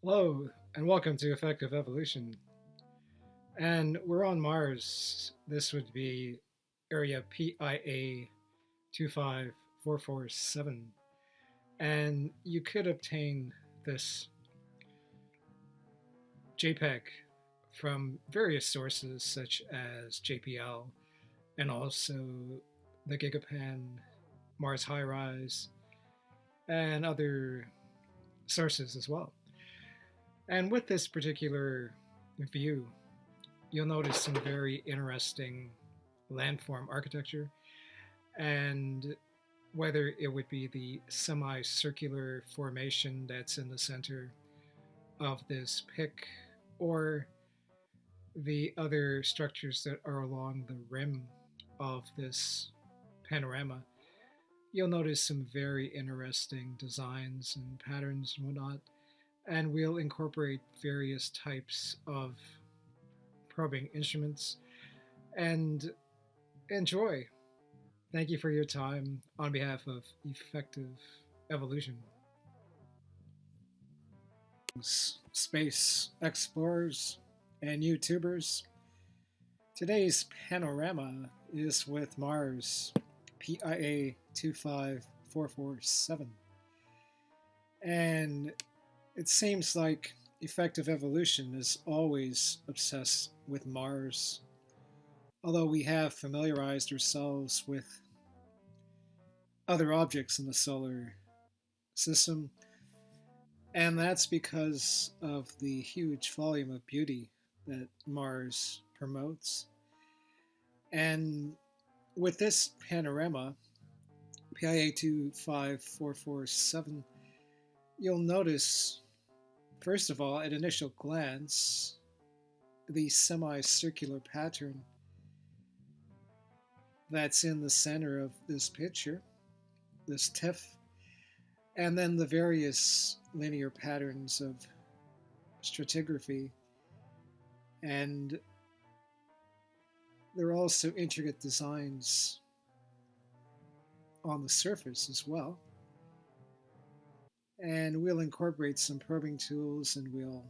Hello, and welcome to Effective Evolution. And we're on Mars. This would be area PIA 25447. And you could obtain this JPEG from various sources such as JPL and also the Gigapan, Mars High Rise, and other sources as well. And with this particular view, you'll notice some very interesting landform architecture, and whether it would be the semicircular formation that's in the center of this pic or the other structures that are along the rim of this panorama, you'll notice some very interesting designs and patterns and whatnot. And we'll incorporate various types of probing instruments and enjoy. Thank you for your time on behalf of Effective Evolution. Space explorers and YouTubers. Today's panorama is with Mars PIA 25447. And it seems like Effective Evolution is always obsessed with Mars, although we have familiarized ourselves with other objects in the solar system, and that's because of the huge volume of beauty that Mars promotes. And with this panorama, PIA 25447, you'll notice, first of all, at initial glance, the semicircular pattern that's in the center of this picture, this TIFF, and then the various linear patterns of stratigraphy. And there are also intricate designs on the surface as well. And we'll incorporate some probing tools and we'll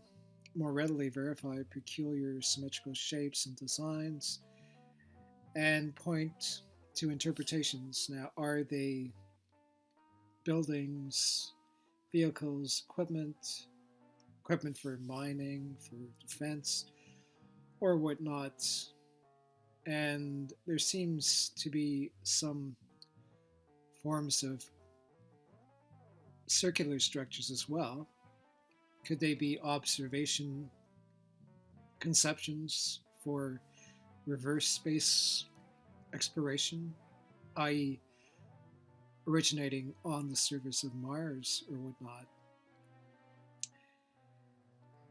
more readily verify peculiar symmetrical shapes and designs and point to interpretations. Now, are they buildings, vehicles, equipment for mining, for defense, or whatnot? And there seems to be some forms of circular structures as well. Could they be observation conceptions for reverse space exploration, i.e., originating on the surface of Mars or whatnot?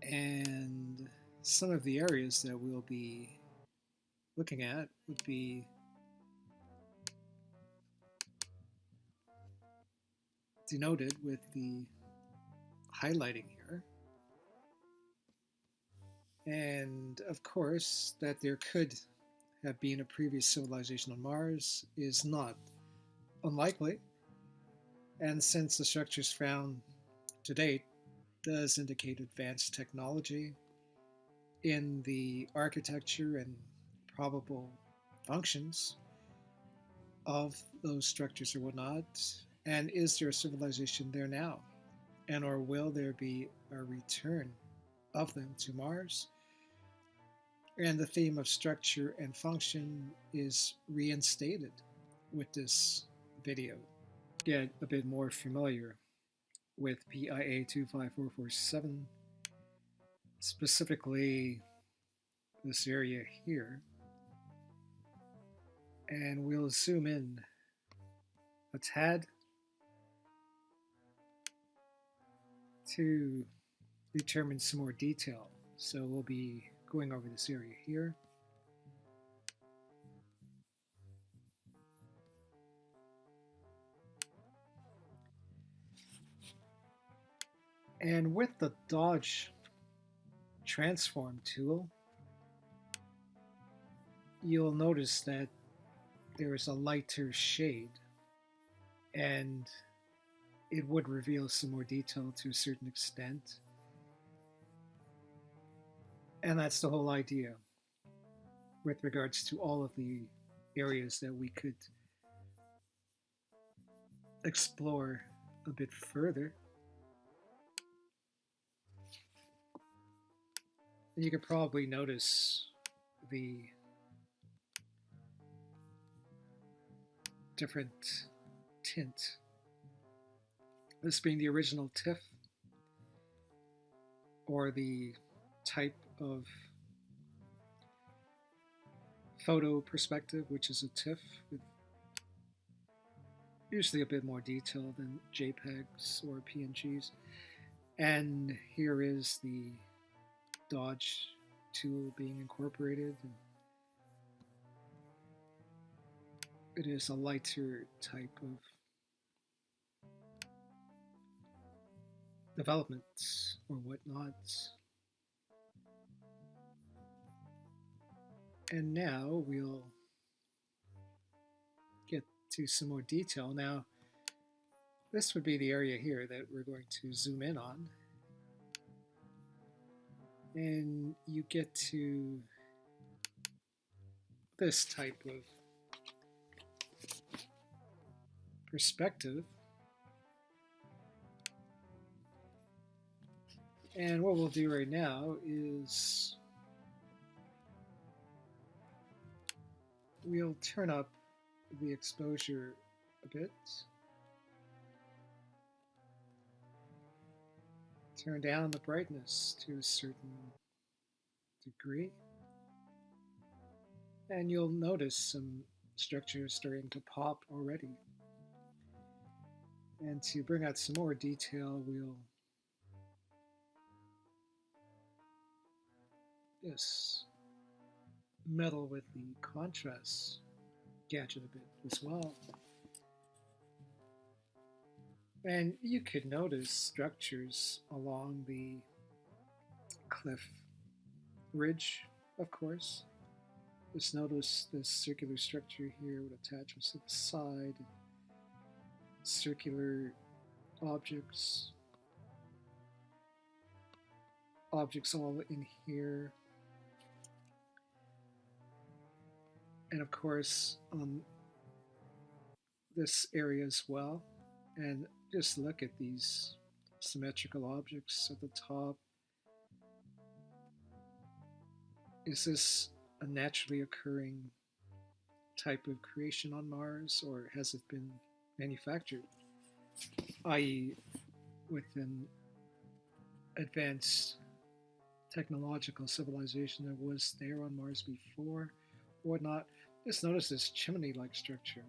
And some of the areas that we'll be looking at would be denoted with the highlighting here. And of course, that there could have been a previous civilization on Mars is not unlikely. And since the structures found to date does indicate advanced technology in the architecture and probable functions of those structures or whatnot, and is there a civilization there now? And or will there be a return of them to Mars? And the theme of structure and function is reinstated with this video. Get a bit more familiar with PIA 25447, specifically this area here. And we'll zoom in a tad to determine some more detail. So we'll be going over this area here. And with the Dodge transform tool, you'll notice that there is a lighter shade, and it would reveal some more detail to a certain extent. And that's the whole idea with regards to all of the areas that we could explore a bit further. And you could probably notice the different tint. This being the original TIFF, or the type of photo perspective, which is a TIFF with usually a bit more detail than JPEGs or PNGs. And here is the Dodge tool being incorporated. It is a lighter type of development or whatnot. And now we'll get to some more detail. Now, this would be the area here that we're going to zoom in on. And you get to this type of perspective. And what we'll do right now is we'll turn up the exposure a bit. Turn down the brightness to a certain degree. And you'll notice some structures starting to pop already. And to bring out some more detail, we'll just meddle with the contrast gadget a bit as well. And you could notice structures along the cliff ridge, of course. Just notice this circular structure here with attachments to the side, circular objects, objects all in here. And of course, on this area as well. And just look at these symmetrical objects at the top. Is this a naturally occurring type of creation on Mars, or has it been manufactured? I.e., with an advanced technological civilization that was there on Mars before, or whatnot. Just notice this chimney-like structure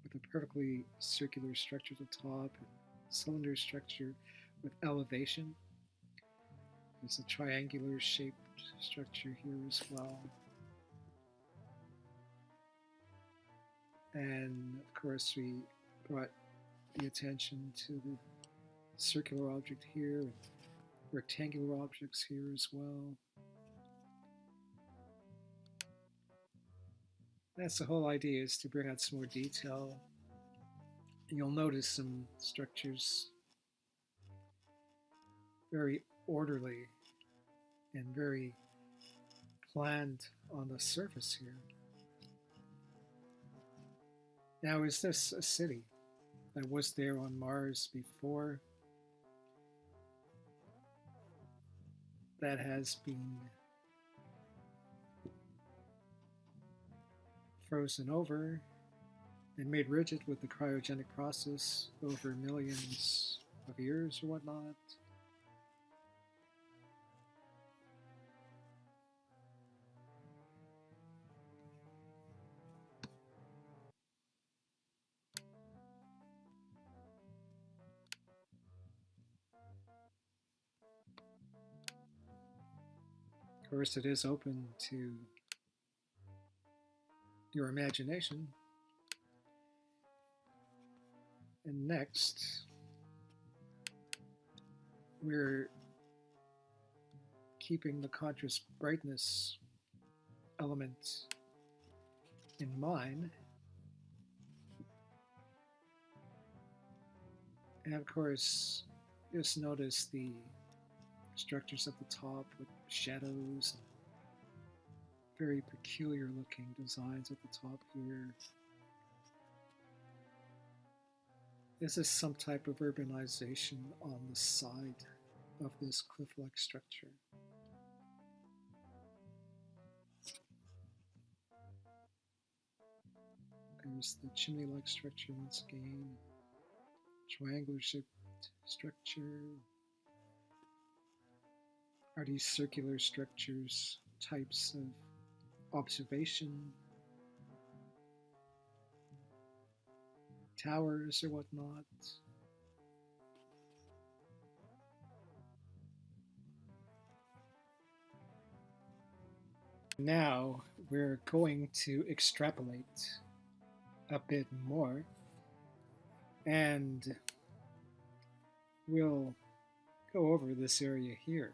with a perfectly circular structure at the top, and cylinder structure with elevation. There's a triangular shaped structure here as well. And of course, we brought the attention to the circular object here, and rectangular objects here as well. That's the whole idea, is to bring out some more detail. You'll notice some structures very orderly and very planned on the surface here. Now, is this a city that was there on Mars before, that has been frozen over and made rigid with the cryogenic process over millions of years or whatnot? Of course, it is open to your imagination. And next, we're keeping the contrast brightness element in mind. And of course, just notice the structures at the top with shadows and very peculiar looking designs at the top here. This is some type of urbanization on the side of this cliff-like structure. There's the chimney-like structure once again, triangular shaped structure. Are these circular structures types of observation, towers or whatnot? Now we're going to extrapolate a bit more, and we'll go over this area here.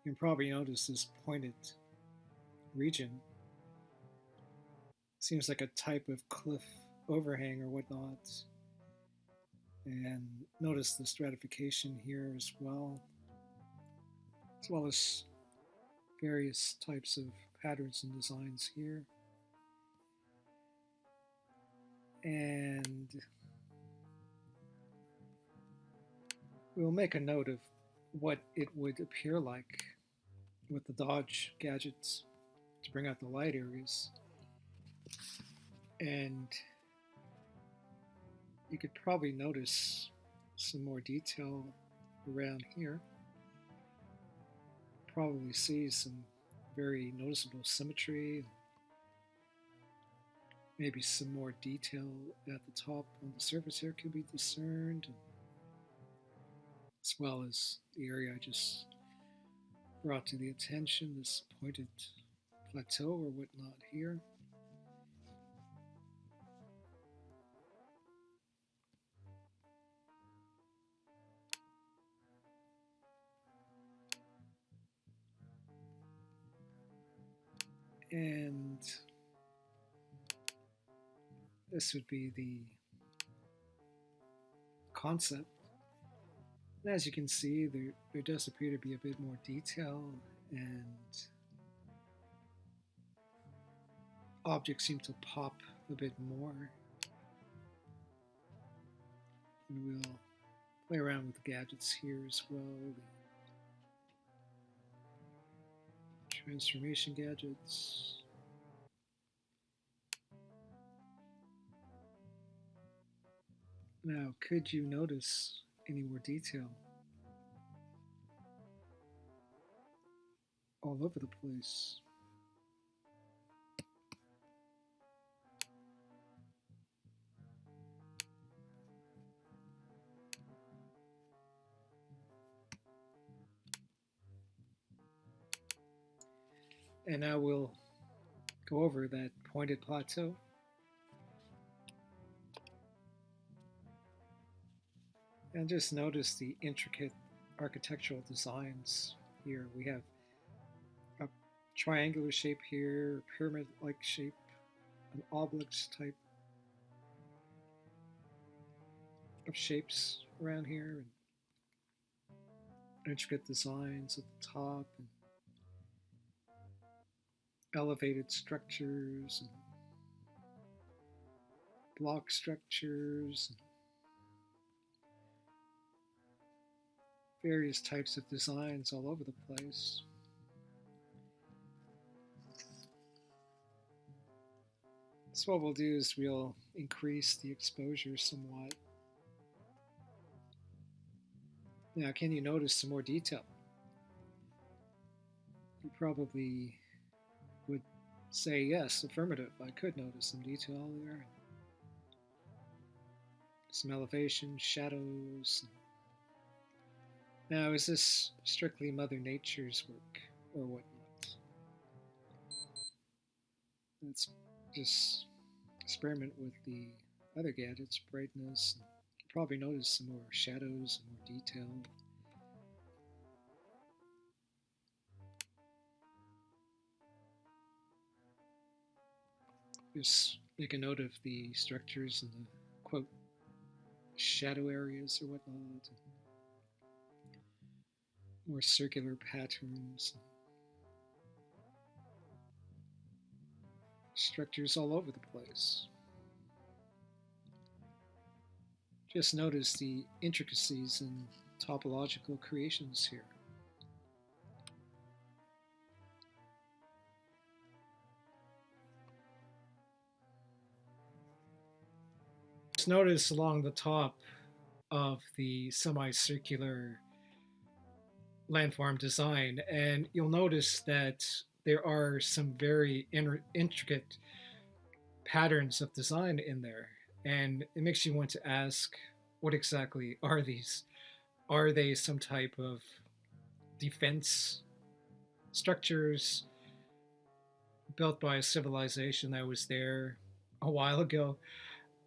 You can probably notice this pointed region. Seems like a type of cliff overhang or whatnot. And notice the stratification here as well as various types of patterns and designs here. And we'll make a note of what it would appear like with the dodge gadgets to bring out the light areas. And you could probably notice some more detail around here. Probably see some very noticeable symmetry, maybe some more detail at the top on the surface here could be discerned, as well as the area I just brought to the attention, this pointed plateau or whatnot here. And this would be the concept. And as you can see, there does appear to be a bit more detail, and objects seem to pop a bit more. And we'll play around with the gadgets here as well. The transformation gadgets. Now, could you notice any more detail? All over the place. And now we'll go over that pointed plateau. And just notice the intricate architectural designs here. We have a triangular shape here, a pyramid-like shape, an obelisk type of shapes around here, and intricate designs at the top, and elevated structures, and block structures, and various types of designs all over the place. So what we'll do is we'll increase the exposure somewhat. Now, can you notice some more detail? You probably would say yes, affirmative. I could notice some detail there. Some elevation, shadows. Now, is this strictly Mother Nature's work or whatnot? Let's just experiment with the other gadgets, brightness. You can probably notice some more shadows and more detail. Just make a note of the structures and the quote shadow areas or whatnot. more circular patterns, structures all over the place. Just notice the intricacies and topological creations here. Just notice along the top of the semicircular landform design, and you'll notice that there are some very intricate patterns of design in there, and it makes you want to ask, what exactly are these? Are they some type of defense structures built by a civilization that was there a while ago?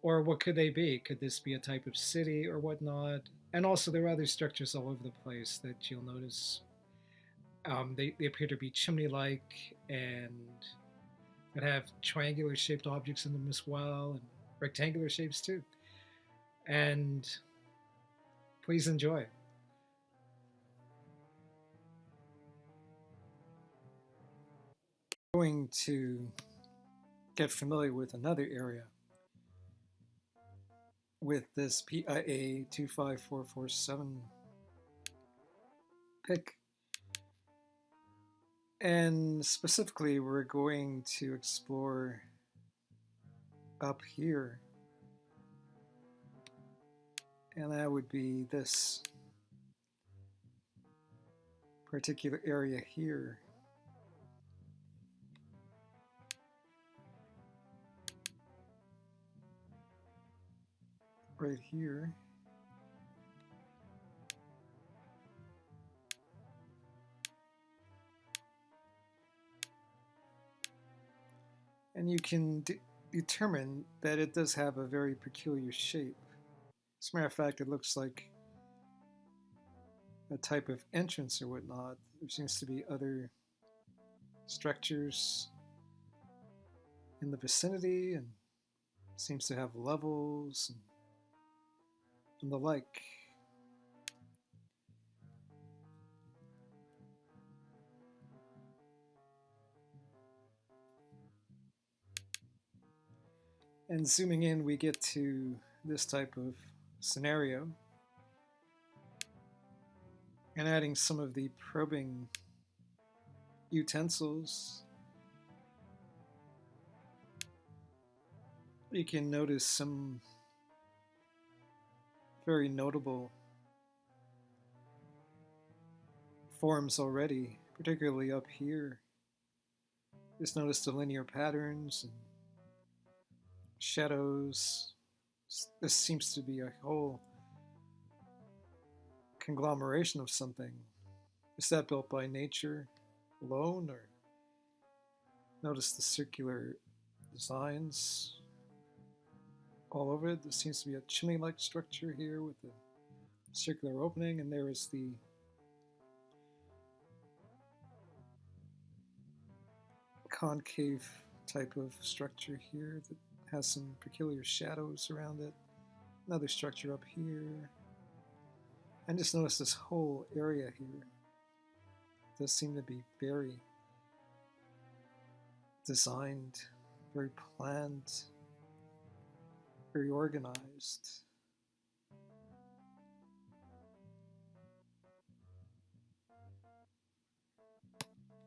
Or what could they be? Could this be a type of city or whatnot? And also, there are other structures all over the place that you'll notice. They appear to be chimney like and that have triangular shaped objects in them as well, and rectangular shapes too. And please enjoy. I'm going to get familiar with another area with this PIA 25447 pick. And specifically, we're going to explore up here. And that would be this particular area here. Right here. And you can determine that it does have a very peculiar shape. As a matter of fact, it looks like a type of entrance or whatnot. There seems to be other structures in the vicinity and seems to have levels and the like. And zooming in, we get to this type of scenario. And adding some of the probing utensils, you can notice some very notable forms already, particularly up here. Just notice the linear patterns and shadows. This seems to be a whole conglomeration of something. Is that built by nature alone, or notice the circular designs all over it? There seems to be a chimney-like structure here with a circular opening, and there is the concave type of structure here that has some peculiar shadows around it. Another structure up here. And just notice this whole area here does seem to be very designed, very planned, very organized.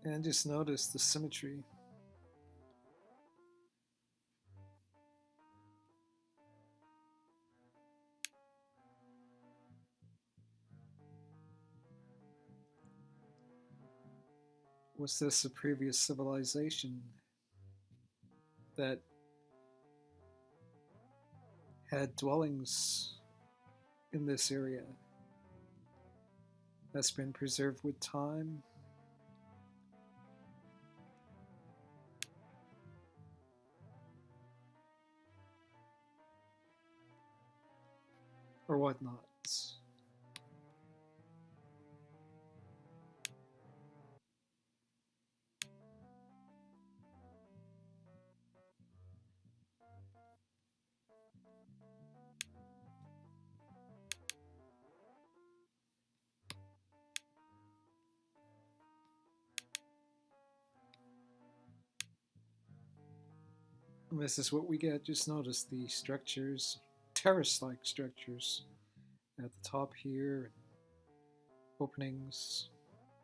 And just notice the symmetry. Was this a previous civilization that had dwellings in this area that's been preserved with time? Or whatnot? And this is what we get. Just notice the structures, terrace-like structures at the top here, openings,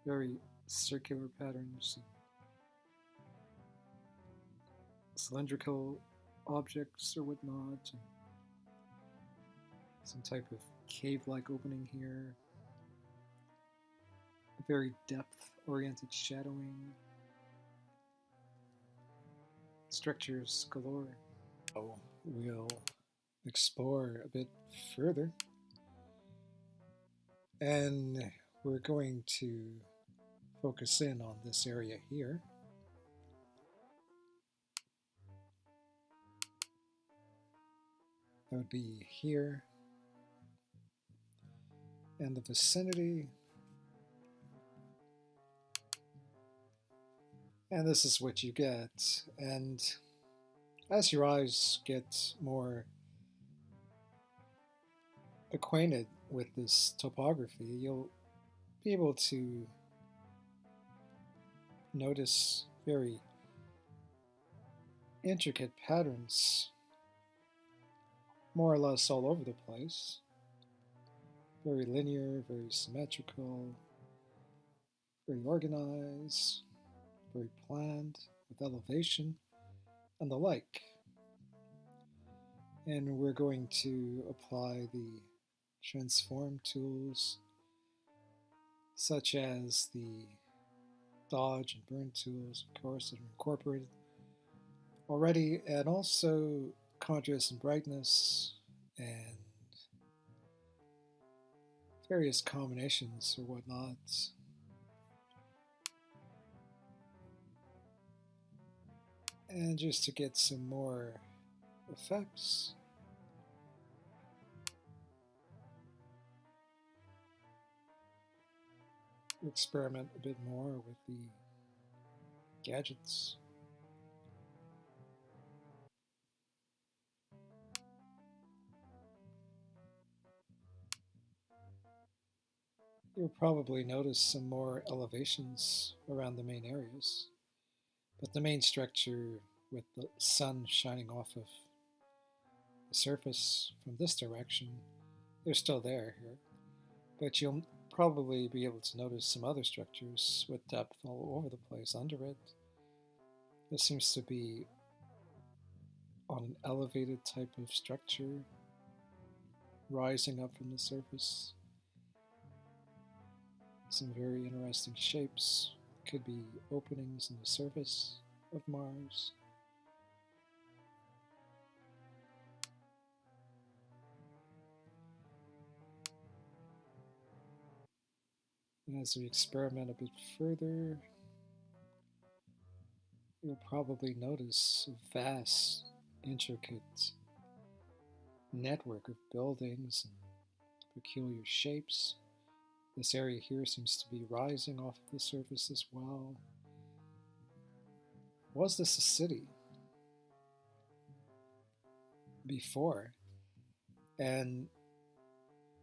very circular patterns, cylindrical objects or whatnot, and some type of cave-like opening here, very depth-oriented shadowing, structures galore. So we'll explore a bit further, and we're going to focus in on this area here. That would be here and the vicinity. And this is what you get. And as your eyes get more acquainted with this topography, you'll be able to notice very intricate patterns more or less all over the place. Very linear, very symmetrical, very organized, very planned, with elevation and the like. And we're going to apply the transform tools such as the dodge and burn tools, of course, that are incorporated already, and also contrast and brightness and various combinations or whatnot. And just to get some more effects, experiment a bit more with the gadgets. You'll probably notice some more elevations around the main areas, but the main structure with the sun shining off of the surface from this direction, they're still there here, but you'll probably be able to notice some other structures with depth all over the place under it. This seems to be on an elevated type of structure rising up from the surface. Some very interesting shapes. Could be openings in the surface of Mars. And as we experiment a bit further, you'll probably notice a vast, intricate network of buildings and peculiar shapes. This area here seems to be rising off of the surface as well. Was this a city before? And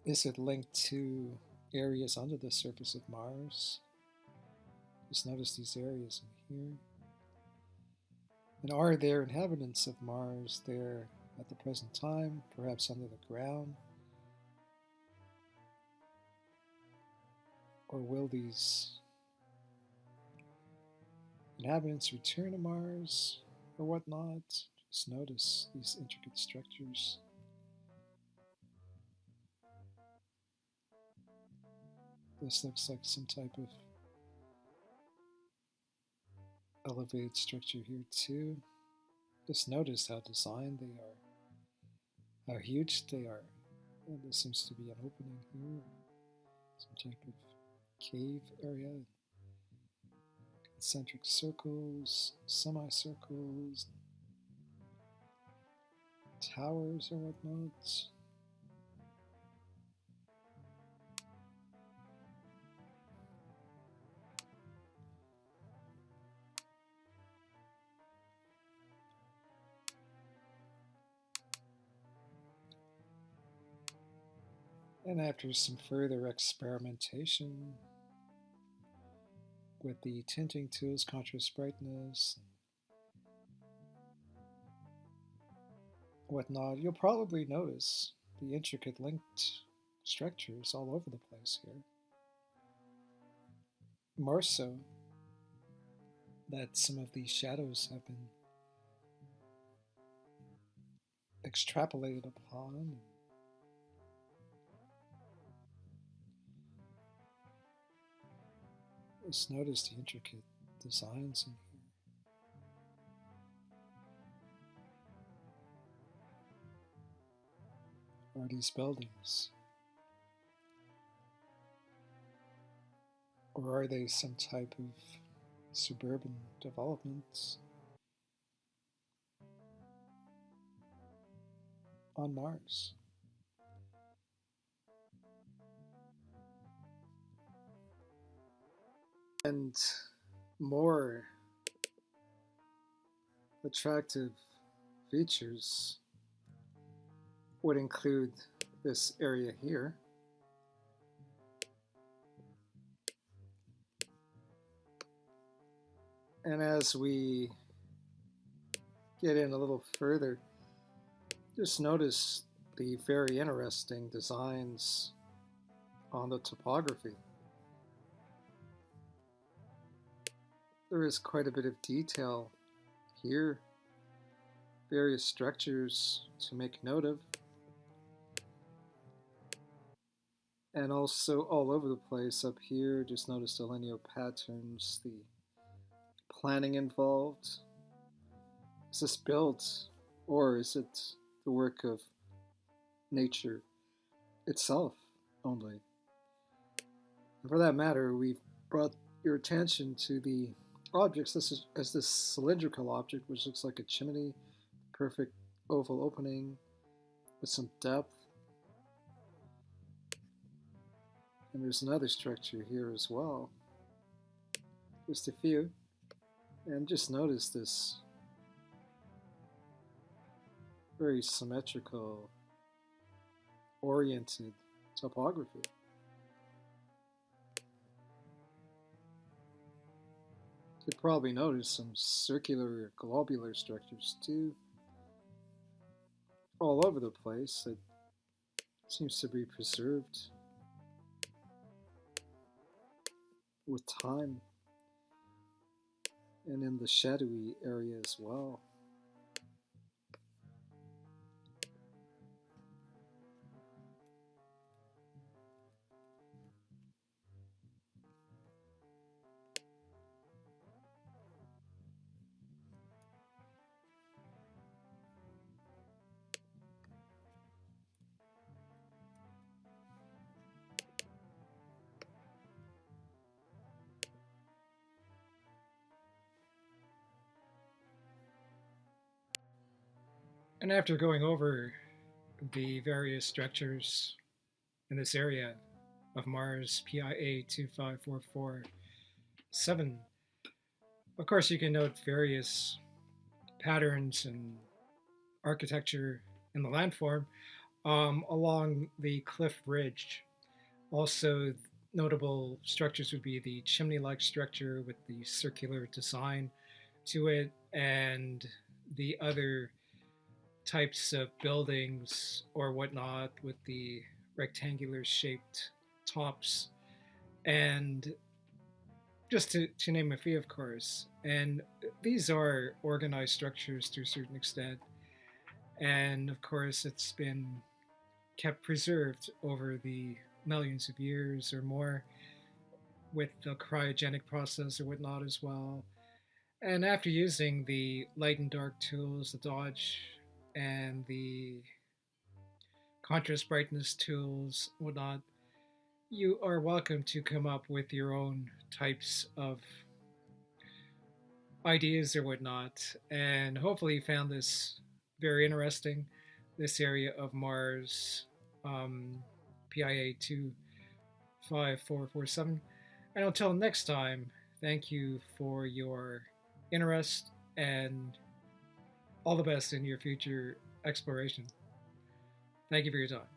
is it linked to areas under the surface of Mars? Just notice these areas in here. And are there inhabitants of Mars there at the present time, perhaps under the ground? Or will these inhabitants return to Mars or whatnot? Just notice these intricate structures. This looks like some type of elevated structure here too. Just notice how designed they are, how huge they are. And there seems to be an opening here, some type of cave area, concentric circles, semicircles, towers or whatnot. And after some further experimentation with the tinting tools, contrast brightness, whatnot, you'll probably notice the intricate linked structures all over the place here. More so that some of these shadows have been extrapolated upon. And just notice the intricate designs in here. Are these buildings? Or are they some type of suburban development on Mars? And more attractive features would include this area here. And as we get in a little further, just notice the very interesting designs on the topography. There is quite a bit of detail here, various structures to make note of, and also all over the place up here. Just notice the linear patterns, the planning involved. Is this built, or is it the work of nature itself only? And for that matter, we've brought your attention to the objects. This is as this cylindrical object, which looks like a chimney, perfect oval opening with some depth. And there's another structure here as well. Just a few. And just notice this very symmetrical, oriented topography. You'd probably notice some circular globular structures too, all over the place that seems to be preserved with time, and in the shadowy area as well. And after going over the various structures in this area of Mars PIA 25447, of course, you can note various patterns and architecture in the landform along the cliff ridge. Also, notable structures would be the chimney like structure with the circular design to it, and the other types of buildings or whatnot with the rectangular shaped tops, and just to name a few, of course. And these are organized structures to a certain extent, and of course, it's been kept preserved over the millions of years or more with the cryogenic process or whatnot as well. And after using the light and dark tools, the dodge and the contrast brightness tools, whatnot, you are welcome to come up with your own types of ideas or whatnot. And hopefully, you found this very interesting. This area of Mars, PIA 25447. And until next time, thank you for your interest and all the best in your future exploration. Thank you for your time.